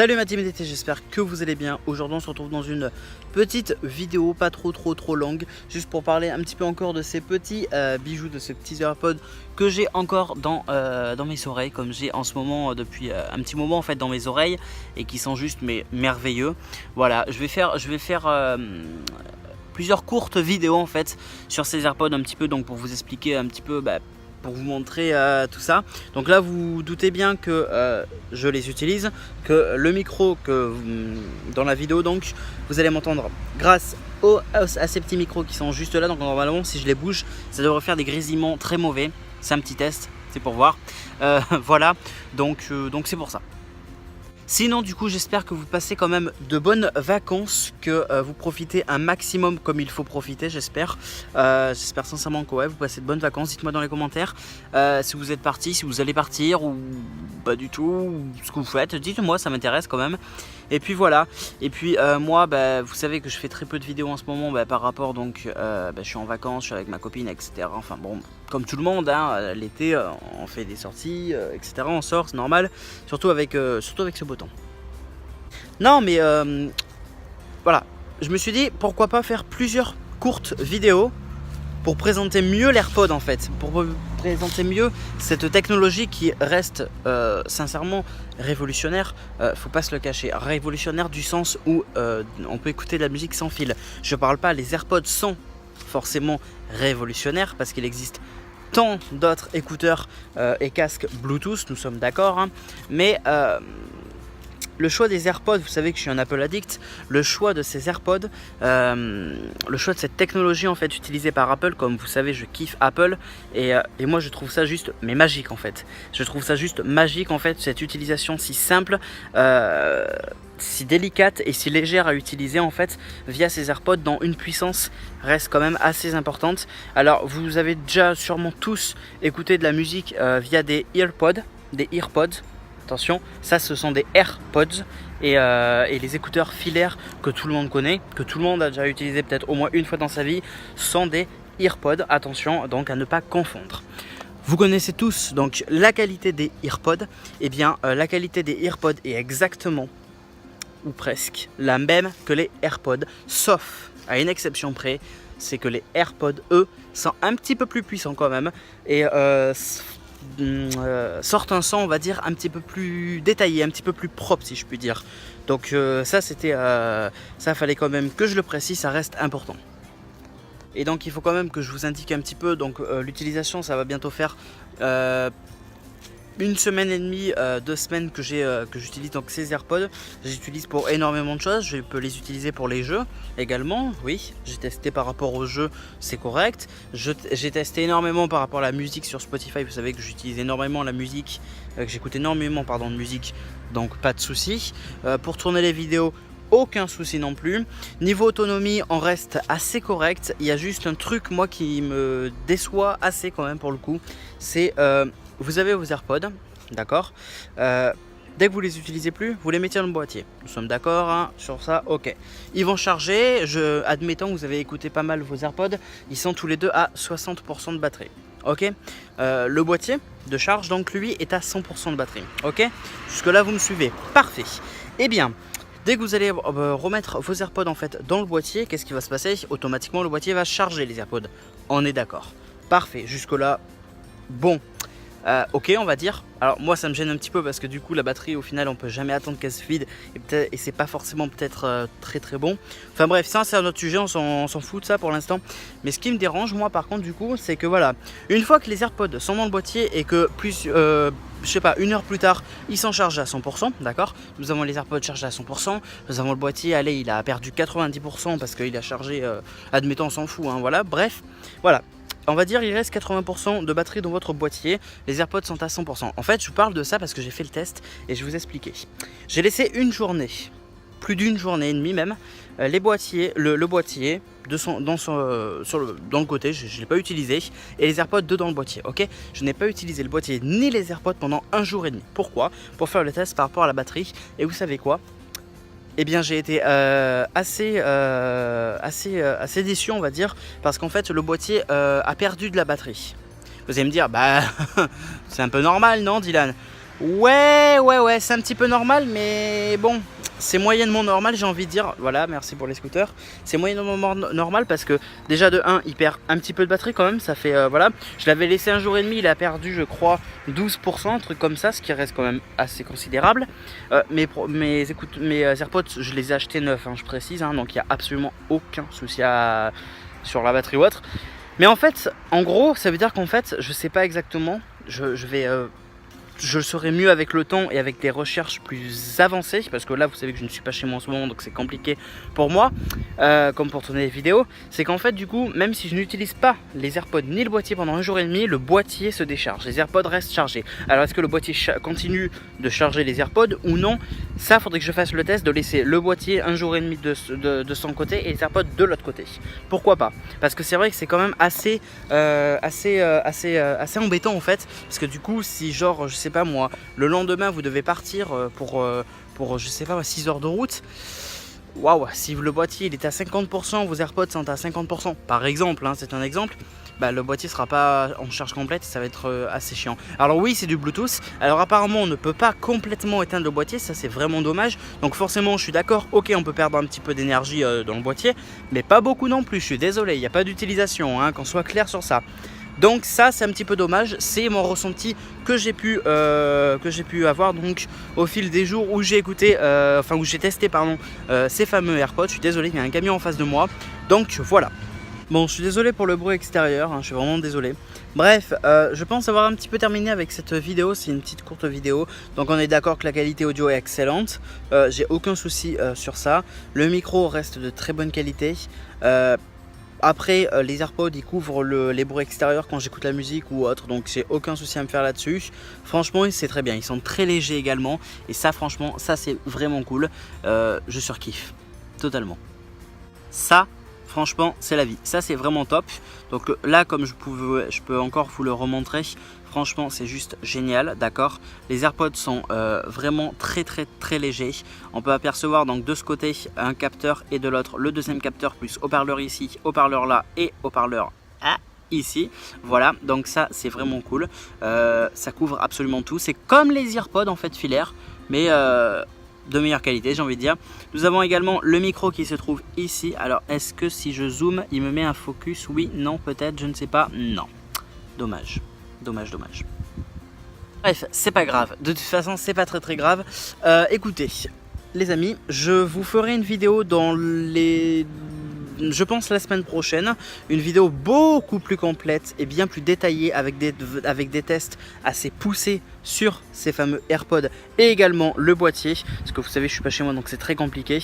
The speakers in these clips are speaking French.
Salut ma team d'été, j'espère que vous allez bien. Aujourd'hui on se retrouve dans une petite vidéo, pas trop longue, juste pour parler un petit peu encore de ces petits bijoux, de ces petits AirPods que j'ai encore dans mes oreilles, comme j'ai en ce moment depuis un petit moment en fait dans mes oreilles, et qui sont juste merveilleux. Voilà, je vais faire plusieurs courtes vidéos en fait sur ces AirPods un petit peu, donc pour vous expliquer un petit peu, pour vous montrer tout ça. Donc là vous doutez bien que je les utilise, que le micro dans la vidéo, donc vous allez m'entendre grâce à ces petits micros qui sont juste là. Donc normalement si je les bouge ça devrait faire des grésillements très mauvais. C'est un petit test, c'est pour voir. Voilà, donc c'est pour ça. Sinon du coup j'espère que vous passez quand même de bonnes vacances, que vous profitez un maximum comme il faut profiter, j'espère. J'espère sincèrement que ouais, vous passez de bonnes vacances. Dites-moi dans les commentaires si vous êtes parti, si vous allez partir ou pas du tout, ou ce que vous faites. Dites-moi, ça m'intéresse quand même. Et puis voilà, et puis moi vous savez que je fais très peu de vidéos en ce moment par rapport, donc je suis en vacances, je suis avec ma copine, etc. Enfin bon, comme tout le monde, hein, l'été on fait des sorties, etc. On sort, c'est normal, surtout avec ce beau temps. Non mais voilà, je me suis dit pourquoi pas faire plusieurs courtes vidéos pour présenter mieux l'AirPod en fait, pour présenter mieux cette technologie qui reste sincèrement révolutionnaire, faut pas se le cacher, révolutionnaire du sens où on peut écouter de la musique sans fil. Je parle pas, les AirPods sont forcément révolutionnaires parce qu'il existe tant d'autres écouteurs et casques Bluetooth, nous sommes d'accord, hein, mais le choix des AirPods, vous savez que je suis un Apple addict, le choix de ces AirPods, le choix de cette technologie en fait utilisée par Apple, comme vous savez je kiffe Apple, et moi je trouve ça juste magique en fait. Je trouve ça juste magique en fait, cette utilisation si simple, si délicate et si légère à utiliser en fait via ces AirPods, dont une puissance reste quand même assez importante. Alors vous avez déjà sûrement tous écouté de la musique via des earpods. Attention, ça ce sont des AirPods et les écouteurs filaires que tout le monde connaît, que tout le monde a déjà utilisé peut-être au moins une fois dans sa vie, sont des AirPods. Attention donc à ne pas confondre. Vous connaissez tous donc la qualité des AirPods. Eh bien la qualité des AirPods est exactement ou presque la même que les AirPods, sauf à une exception près, c'est que les AirPods eux sont un petit peu plus puissants quand même et sortent un son on va dire un petit peu plus détaillé, un petit peu plus propre si je puis dire. Donc ça c'était ça fallait quand même que je le précise, ça reste important. Et donc il faut quand même que je vous indique un petit peu donc l'utilisation. Ça va bientôt faire une semaine et demie, 2 semaines que j'utilise donc ces AirPods. J'utilise pour énormément de choses. Je peux les utiliser pour les jeux également. Oui, j'ai testé par rapport aux jeux, c'est correct. J'ai testé énormément par rapport à la musique sur Spotify. Vous savez que j'utilise énormément la musique, que j'écoute énormément de musique, donc pas de souci. Pour tourner les vidéos, aucun souci non plus. Niveau autonomie, on reste assez correct. Il y a juste un truc moi qui me déçoit assez quand même pour le coup, c'est vous avez vos AirPods, d'accord, dès que vous les utilisez plus, vous les mettez dans le boîtier. Nous sommes d'accord hein, sur ça, ok. Ils vont charger, admettons que vous avez écouté pas mal vos AirPods, ils sont tous les deux à 60% de batterie, ok. Le boîtier de charge, donc lui, est à 100% de batterie, ok. Jusque là, vous me suivez, parfait. Eh bien, dès que vous allez remettre vos AirPods en fait dans le boîtier, qu'est-ce qui va se passer? Automatiquement, le boîtier va charger les AirPods. On est d'accord, parfait, jusque là, bon. Ok on va dire. Alors moi ça me gêne un petit peu parce que du coup la batterie au final on peut jamais attendre qu'elle se vide et c'est pas forcément peut-être très bon. Enfin bref, ça c'est un autre sujet, on s'en fout de ça pour l'instant. Mais ce qui me dérange moi par contre du coup, c'est que voilà, une fois que les AirPods sont dans le boîtier et que plus je sais pas, une heure plus tard ils sont chargés à 100%, d'accord, nous avons les AirPods chargés à 100%, nous avons le boîtier, allez il a perdu 90% parce qu'il a chargé, admettons on s'en fout hein, voilà, bref, voilà. On va dire il reste 80% de batterie dans votre boîtier, les AirPods sont à 100%. En fait je vous parle de ça parce que j'ai fait le test et je vais vous expliquer. J'ai laissé une journée, plus d'une journée et demie même, le boîtier dans le côté, je ne l'ai pas utilisé, et les AirPods dans le boîtier, ok. Je n'ai pas utilisé le boîtier ni les AirPods pendant un jour et demi. Pourquoi? Pour faire le test par rapport à la batterie. Et vous savez quoi? Eh bien j'ai été assez déçu on va dire, parce qu'en fait le boîtier a perdu de la batterie. Vous allez me dire, c'est un peu normal non Dylan? Ouais, c'est un petit peu normal, mais bon, c'est moyennement normal, j'ai envie de dire. Voilà, merci pour les scooters. C'est moyennement normal parce que déjà de 1, il perd un petit peu de batterie quand même. Ça fait, voilà, je l'avais laissé un jour et demi, il a perdu, je crois, 12%, un truc comme ça, ce qui reste quand même assez considérable. Mes AirPods, je les ai achetés neufs, hein, je précise, hein, donc il n'y a absolument aucun souci sur la batterie ou autre. Mais en fait, en gros, ça veut dire qu'en fait, je sais pas exactement, je serai mieux avec le temps et avec des recherches plus avancées, parce que là vous savez que je ne suis pas chez moi en ce moment, donc c'est compliqué pour moi, comme pour tourner des vidéos. C'est qu'en fait du coup, même si je n'utilise pas les AirPods ni le boîtier pendant un jour et demi, le boîtier se décharge, les AirPods restent chargés. Alors est-ce que le boîtier continue de charger les AirPods ou non? Ça, faudrait que je fasse le test de laisser le boîtier un jour et demi de son côté et les AirPods de l'autre côté. Pourquoi pas? Parce que c'est vrai que c'est quand même assez embêtant en fait, parce que du coup si genre je sais pas moi, le lendemain vous devez partir pour je sais pas 6 heures de route. Waouh, si le boîtier il est à 50%, vos AirPods sont à 50%, par exemple, hein, c'est un exemple, bah, le boîtier sera pas en charge complète et ça va être assez chiant. Alors oui, c'est du Bluetooth, alors apparemment on ne peut pas complètement éteindre le boîtier, ça c'est vraiment dommage. Donc forcément je suis d'accord, ok, on peut perdre un petit peu d'énergie dans le boîtier, mais pas beaucoup non plus, je suis désolé, il n'y a pas d'utilisation, hein, qu'on soit clair sur ça. Donc ça c'est un petit peu dommage, c'est mon ressenti que j'ai pu avoir donc au fil des jours où j'ai écouté, où j'ai testé ces fameux AirPods. Je suis désolé, il y a un camion en face de moi, donc voilà. Bon, je suis désolé pour le bruit extérieur, hein, je suis vraiment désolé. Bref, je pense avoir un petit peu terminé avec cette vidéo, c'est une petite courte vidéo. Donc on est d'accord que la qualité audio est excellente, j'ai aucun souci sur ça. Le micro reste de très bonne qualité. Après, les AirPods ils couvrent les bruits extérieurs quand j'écoute la musique ou autre, donc j'ai aucun souci à me faire là-dessus. Franchement, c'est très bien, ils sont très légers également, et ça, franchement, ça c'est vraiment cool. Je surkiffe totalement. Ça, franchement, c'est la vie. Ça, c'est vraiment top. Donc là, comme je peux encore vous le remontrer. Franchement, c'est juste génial, d'accord. Les AirPods sont vraiment très légers. On peut apercevoir donc de ce côté un capteur et de l'autre le deuxième capteur plus haut-parleur ici, haut-parleur là et haut-parleur ici. Voilà, donc ça c'est vraiment cool. Ça couvre absolument tout. C'est comme les AirPods en fait filaires, mais de meilleure qualité, j'ai envie de dire. Nous avons également le micro qui se trouve ici. Alors, est-ce que si je zoome, il me met un focus? Oui, non, peut-être, je ne sais pas. Non. Dommage. Dommage. Bref, c'est pas grave. De toute façon, c'est pas très grave. Écoutez, les amis, je vous ferai une vidéo je pense la semaine prochaine, une vidéo beaucoup plus complète et bien plus détaillée avec des tests assez poussés sur ces fameux AirPods et également le boîtier, parce que vous savez je suis pas chez moi donc c'est très compliqué.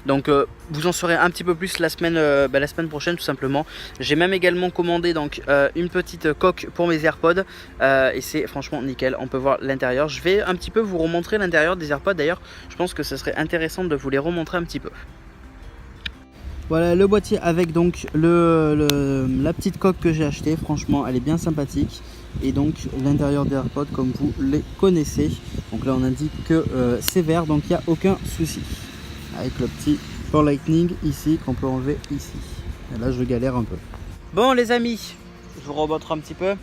Donc vous en saurez un petit peu plus la semaine prochaine tout simplement. J'ai même également commandé donc une petite coque pour mes AirPods et c'est franchement nickel, on peut voir l'intérieur. Je vais un petit peu vous remontrer l'intérieur des AirPods, d'ailleurs je pense que ce serait intéressant de vous les remontrer un petit peu. Voilà le boîtier avec donc la petite coque que j'ai acheté. Franchement elle est bien sympathique. Et donc l'intérieur des AirPods comme vous les connaissez. Donc là on indique que c'est vert, donc il n'y a aucun souci. Avec le petit port Lightning ici qu'on peut enlever ici. Et là je galère un peu. Bon les amis, je vous remontre un petit peu.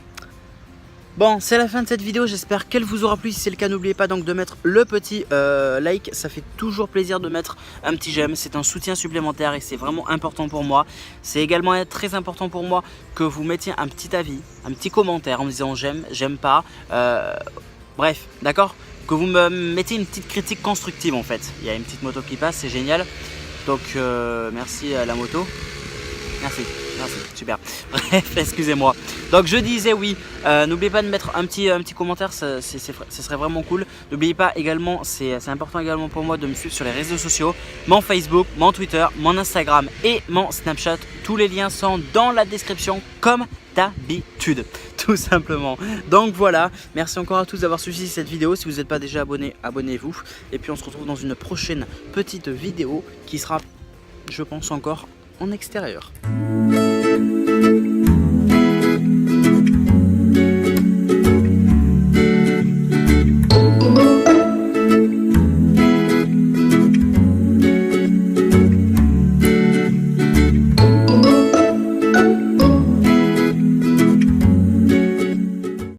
Bon, c'est la fin de cette vidéo, j'espère qu'elle vous aura plu. Si c'est le cas, n'oubliez pas donc de mettre le petit like, ça fait toujours plaisir de mettre un petit j'aime, c'est un soutien supplémentaire et c'est vraiment important pour moi. C'est également très important pour moi que vous mettiez un petit avis, un petit commentaire en me disant j'aime, j'aime pas, bref, d'accord? Que vous me mettez une petite critique constructive en fait. Il y a une petite moto qui passe, c'est génial, donc merci à la moto. Merci, super. Bref, excusez-moi. Donc je disais oui, n'oubliez pas de mettre un petit commentaire, ce serait vraiment cool. N'oubliez pas également, c'est important également pour moi de me suivre sur les réseaux sociaux, mon Facebook, mon Twitter, mon Instagram et mon Snapchat. Tous les liens sont dans la description comme d'habitude, tout simplement. Donc voilà, merci encore à tous d'avoir suivi cette vidéo. Si vous n'êtes pas déjà abonné, abonnez-vous. Et puis on se retrouve dans une prochaine petite vidéo qui sera, je pense, encore en extérieur.